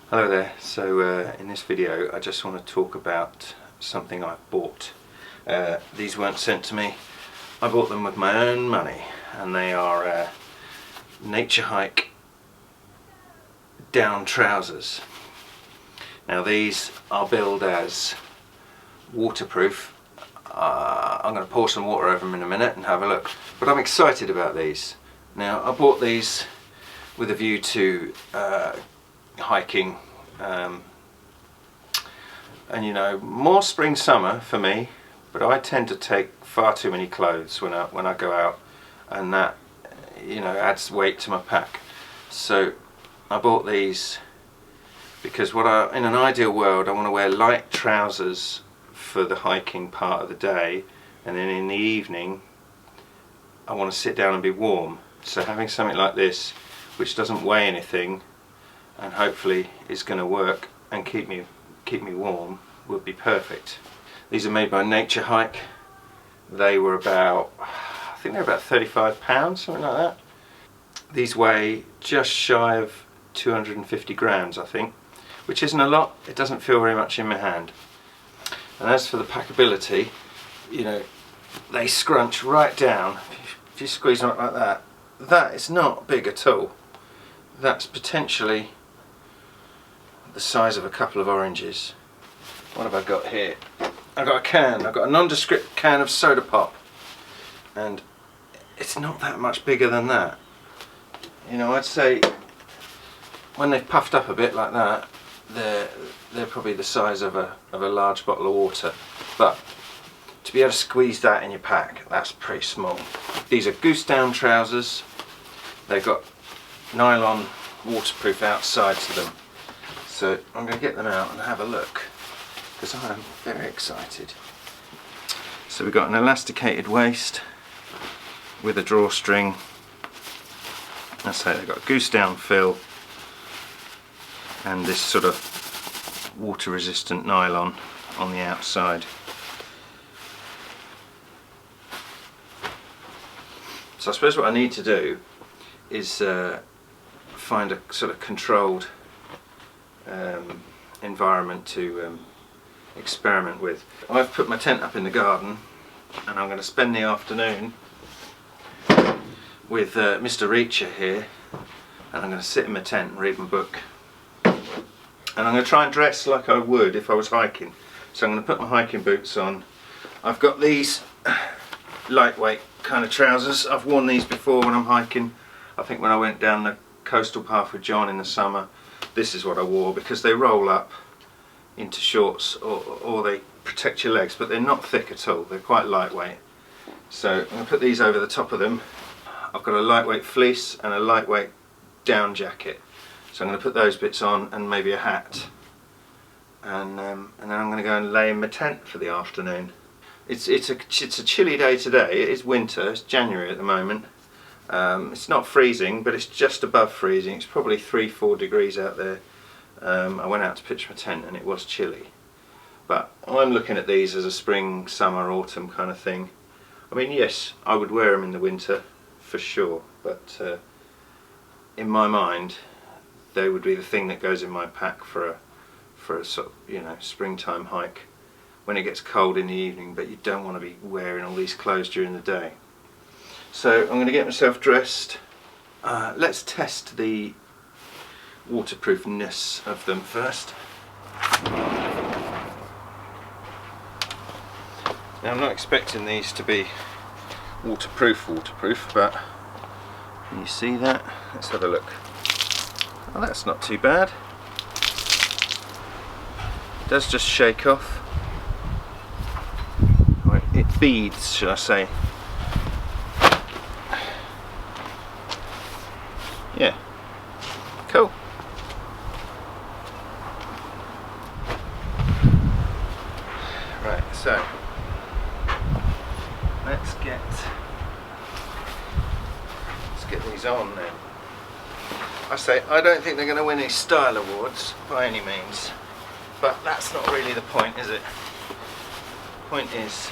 Hello there. So in this video I just want to talk about something I've bought. These weren't sent to me. I bought them with my own money, and they are NatureHike down trousers. Now these are billed as waterproof. I'm going to pour some water over them in a minute and have a look. But I'm excited about these. Now I bought these with a view to hiking, and you know, more spring summer for me, but I tend to take far too many clothes when I go out, and that, you know, adds weight to my pack. So I bought these because in an ideal world I want to wear light trousers for the hiking part of the day, and then in the evening I want to sit down and be warm. So having something like this which doesn't weigh anything and hopefully is going to work and keep me warm would be perfect. These are made by NatureHike. They were about, I think they're about £35, something like that. These weigh just shy of 250 grams, I think, which isn't a lot. It doesn't feel very much in my hand. And as for the packability, you know, they scrunch right down. If you squeeze them up like that, that is not big at all. That's potentially the size of a couple of oranges. What have I got here? I've got a can. I've got a nondescript can of soda pop, and it's not that much bigger than that. You know, I'd say when they've puffed up a bit like that, they're probably the size of a large bottle of water. But to be able to squeeze that in your pack, that's pretty small. These are Goose down trousers. They've got nylon waterproof outside to them. So I'm going to get them out and have a look, because I am very excited. So we've got an elasticated waist with a drawstring. I say they've got a goose down fill and this sort of water resistant nylon on the outside. So I suppose what I need to do is find a sort of controlled environment to experiment with. I've put my tent up in the garden, and I'm going to spend the afternoon with Mr. Reacher here, and I'm going to sit in my tent and read my book. And I'm going to try and dress like I would if I was hiking. So I'm going to put my hiking boots on. I've got these lightweight kind of trousers. I've worn these before when I'm hiking. I think when I went down the coastal path with John in the summer, this is what I wore, because they roll up into shorts, or they protect your legs, but they're not thick at all. They're quite lightweight. So I'm going to put these over the top of them. I've got a lightweight fleece and a lightweight down jacket. So I'm going to put those bits on, and maybe a hat. And then I'm going to go and lay in my tent for the afternoon. It's a chilly day today. It is winter. It's January at the moment. It's not freezing, but it's just above freezing. It's probably 3-4 degrees out there. I went out to pitch my tent and it was chilly. But I'm looking at these as a spring, summer, autumn kind of thing. I mean, yes, I would wear them in the winter for sure, but in my mind they would be the thing that goes in my pack for a sort of, you know, springtime hike when it gets cold in the evening, but you don't want to be wearing all these clothes during the day. So I'm going to get myself dressed. Let's test the waterproofness of them first. Now I'm not expecting these to be waterproof, but can you see that? Let's have a look. Oh, that's not too bad. It does just shake off. It beads, should I say. Yeah, cool. Right, so let's get these on then. I say I don't think they're going to win any style awards by any means, but that's not really the point, is it? The point is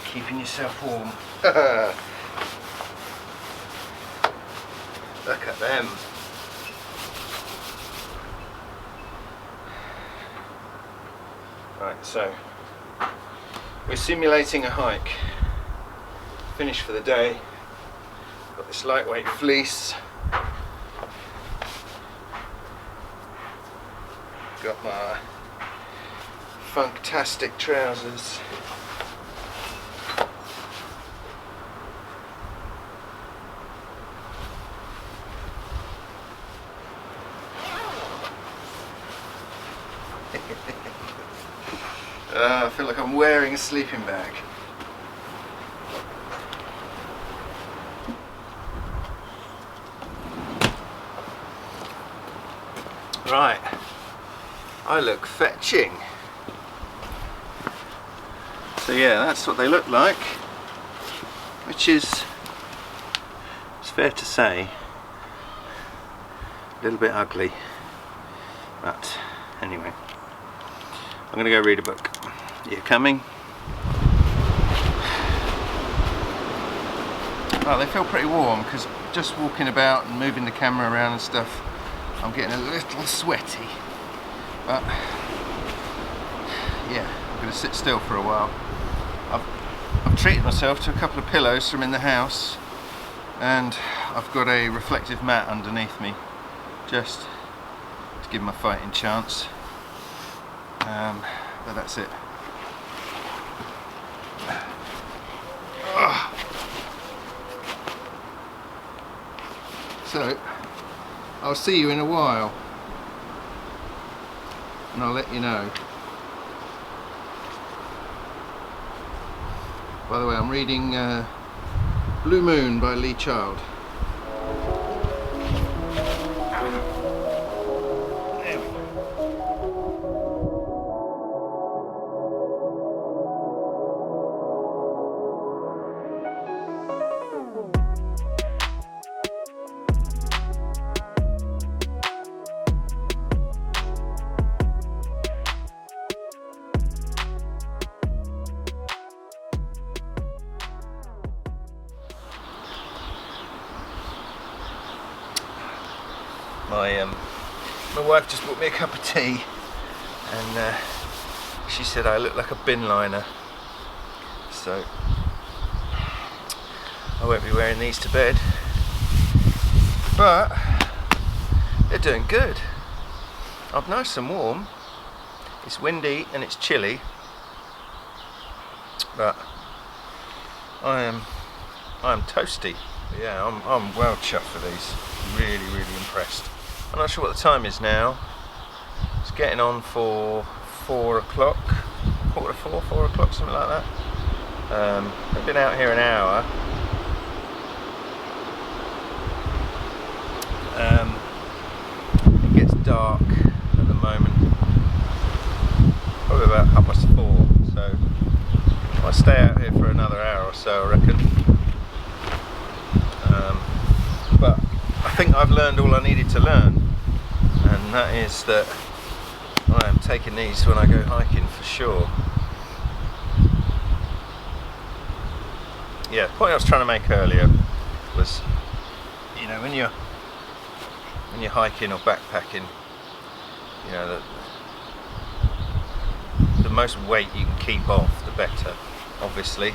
keeping yourself warm. Look at them. Right, so we're simulating a hike. Finished for the day. Got this lightweight fleece. Got my fantastic trousers. I feel like I'm wearing a sleeping bag. Right, I look fetching. So yeah, that's what they look like, which is, it's fair to say, a little bit ugly, but anyway, I'm going to go read a book. You coming? Oh, they feel pretty warm because just walking about and moving the camera around and stuff, I'm getting a little sweaty. But yeah, I'm going to sit still for a while. I've treated myself to a couple of pillows from in the house, and I've got a reflective mat underneath me just to give my fighting chance. But that's it. So I'll see you in a while, and I'll let you know. By the way, I'm reading Blue Moon by Lee Child. There we go. My wife just bought me a cup of tea, and she said I look like a bin liner, so I won't be wearing these to bed, but they're doing good. I'm nice and warm. It's windy and it's chilly, but I am toasty. Yeah, I'm well chuffed for these. Really, really impressed. I'm not sure what the time is now. It's getting on for 4 o'clock, quarter to 4 o'clock, something like that. I've been out here an hour. It gets dark at the moment, probably about 4:30, so I might stay out here for another hour or so, I reckon. But I think I've learned all I needed to learn, and that is that I am taking these when I go hiking for sure. Yeah, the point I was trying to make earlier was, you know, when you're hiking or backpacking, you know, the most weight you can keep off, the better, obviously.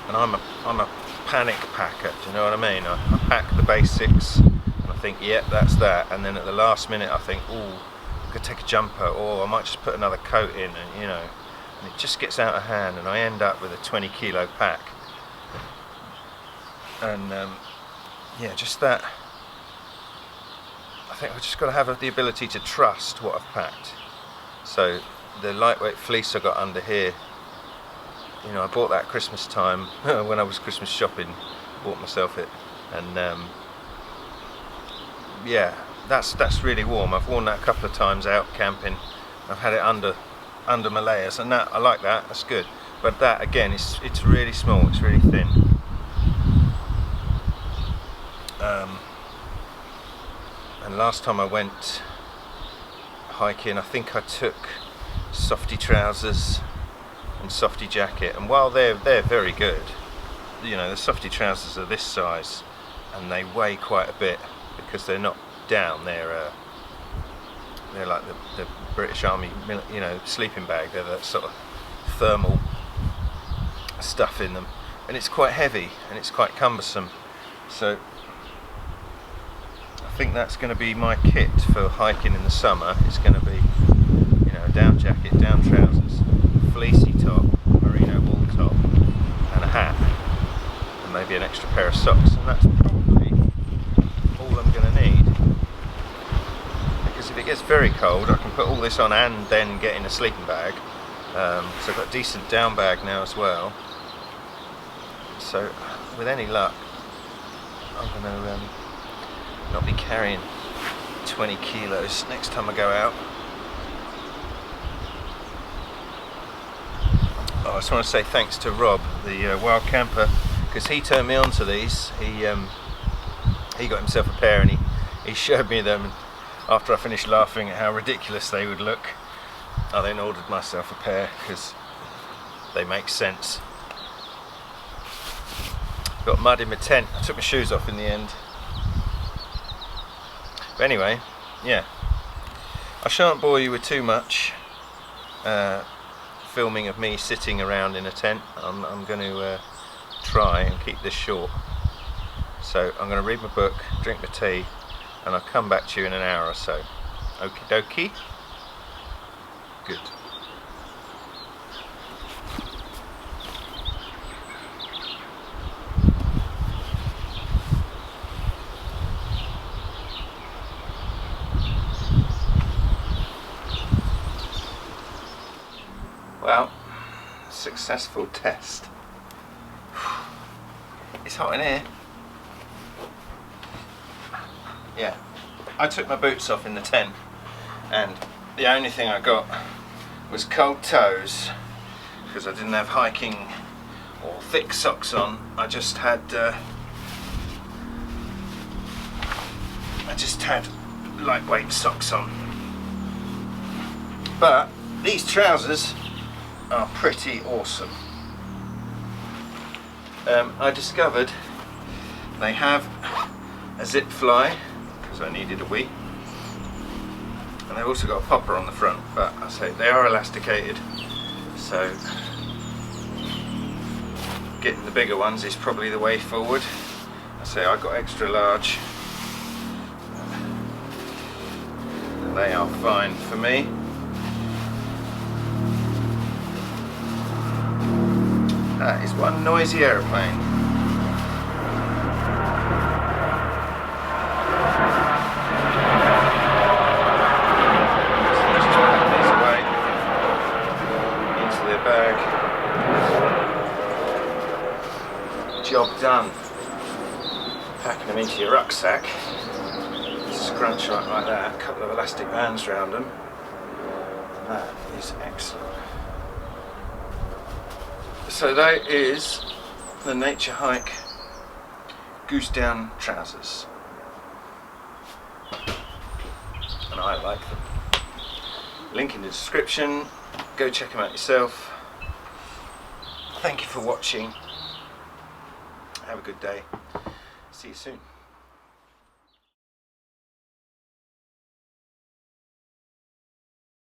And I'm a panic packer, do you know what I mean? I pack the basics and I think, yep, that's that, and then at the last minute I think, oh, I could take a jumper, or I might just put another coat in, and you know, and it just gets out of hand and I end up with a 20-kilo pack. And yeah, just that, I think I've just got to have the ability to trust what I've packed. So the lightweight fleece I got under here, you know, I bought that Christmas time when I was Christmas shopping, bought myself it, and yeah, that's really warm. I've worn that a couple of times out camping. I've had it under my layers, and that I like that. That's good. But that again, it's really small. It's really thin. And last time I went hiking, I think I took softy trousers and softy jacket, and while they're very good, you know, the softy trousers are this size and they weigh quite a bit because they're not down, they're they're like the British Army, you know, sleeping bag. They're that sort of thermal stuff in them, and it's quite heavy and it's quite cumbersome. So I think that's going to be my kit for hiking in the summer. It's going to be, you know, a down jacket, down trousers, fleecy top, merino wool top, and a hat, and maybe an extra pair of socks, and that's probably all I'm going to need. Because if it gets very cold, I can put all this on and then get in a sleeping bag. So I've got a decent down bag now as well. So with any luck, I'm going to not be carrying 20 kilos next time I go out. Oh, I just want to say thanks to Rob, the wild camper, because he turned me on to these. He got himself a pair and he showed me them, and after I finished laughing at how ridiculous they would look, I then ordered myself a pair because they make sense. Got mud in my tent. I took my shoes off in the end. But anyway, yeah, I shan't bore you with too much filming of me sitting around in a tent. I'm going to try and keep this short. So I'm going to read my book, drink my tea, and I'll come back to you in an hour or so. Okie dokie. Good. Well, successful test. It's hot in here. Yeah, I took my boots off in the tent, and the only thing I got was cold toes because I didn't have hiking or thick socks on. I just had lightweight socks on. But these trousers are pretty awesome. I discovered they have a zip fly, because I needed a wee, and they've also got a popper on the front, but I say they are elasticated, so getting the bigger ones is probably the way forward. I say I got extra large, and they are fine for me. That is one noisy aeroplane. So just put these away into their bag. Job done. Packing them into your rucksack. Scrunch like that. A couple of elastic bands around them. And that is excellent. So that is the NatureHike Goose down trousers, and I like them. Link in the description, go check them out yourself. Thank you for watching, have a good day, see you soon.